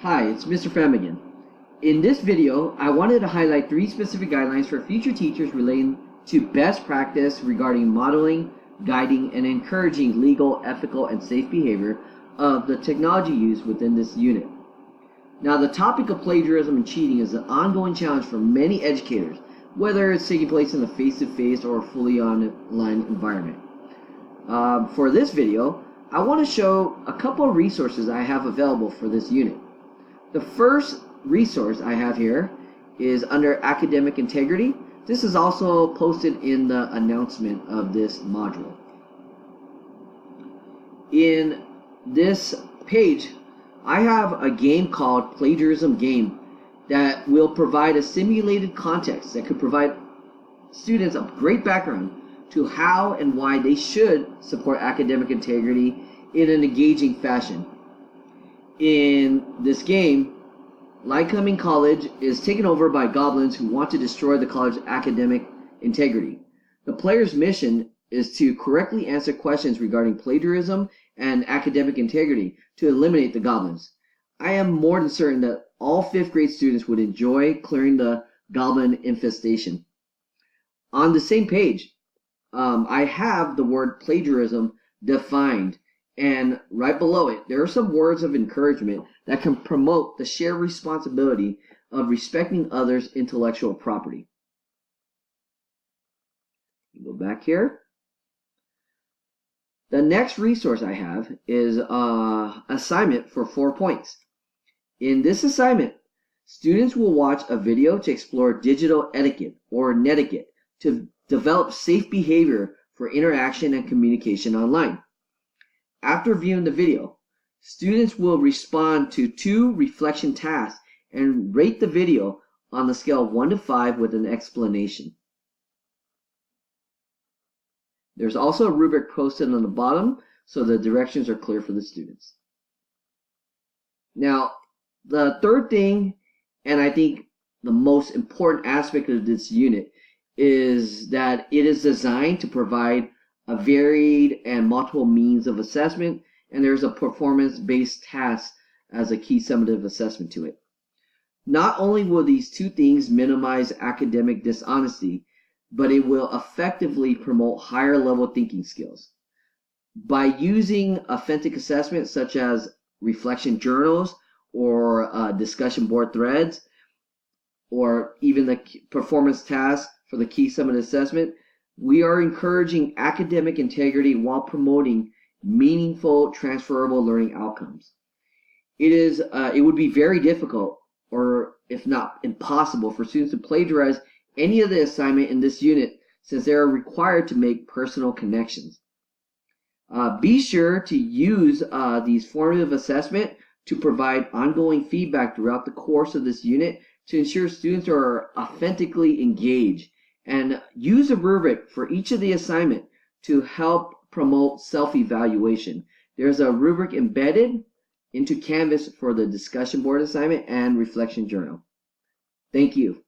Hi, it's Mr. Pham again. In this video, I wanted to highlight 3 specific guidelines for future teachers relating to best practice regarding modeling, guiding, and encouraging legal, ethical, and safe behavior of the technology used within this unit. Now, the topic of plagiarism and cheating is an ongoing challenge for many educators, whether it's taking place in a face-to-face or fully online environment. For this video, I want to show a couple of resources I have available for this unit. The first resource I have here is under academic integrity. This is also posted in the announcement of this module. In this page, I have a game called Plagiarism Game that will provide a simulated context that could provide students a great background to how and why they should support academic integrity in an engaging fashion. In this game, Lycoming College is taken over by goblins who want to destroy the college's academic integrity. The player's mission is to correctly answer questions regarding plagiarism and academic integrity to eliminate the goblins. I am more than certain that all 5th grade students would enjoy clearing the goblin infestation. On the same page, I have the word plagiarism defined, and right below it, there are some words of encouragement that can promote the shared responsibility of respecting others' intellectual property. Go back here. The next resource I have is an assignment for 4 points. In this assignment, students will watch a video to explore digital etiquette or netiquette to develop safe behavior for interaction and communication online. After viewing the video, students will respond to 2 reflection tasks and rate the video on the scale of 1 to 5 with an explanation. There's also a rubric posted on the bottom so the directions are clear for the students. Now, the third thing, and I think the most important aspect of this unit, is that it is designed to provide a varied and multiple means of assessment, and there's a performance-based task as a key summative assessment to it. Not only will these 2 things minimize academic dishonesty, but it will effectively promote higher level thinking skills. By using authentic assessments such as reflection journals or discussion board threads, or even the performance task for the key summative assessment, we are encouraging academic integrity while promoting meaningful transferable learning outcomes. It would be very difficult, or if not impossible, for students to plagiarize any of the assignment in this unit since they are required to make personal connections. Be sure to use these formative assessment to provide ongoing feedback throughout the course of this unit to ensure students are authentically engaged, and use a rubric for each of the assignment to help promote self-evaluation. There's a rubric embedded into Canvas for the discussion board assignment and reflection journal. Thank you.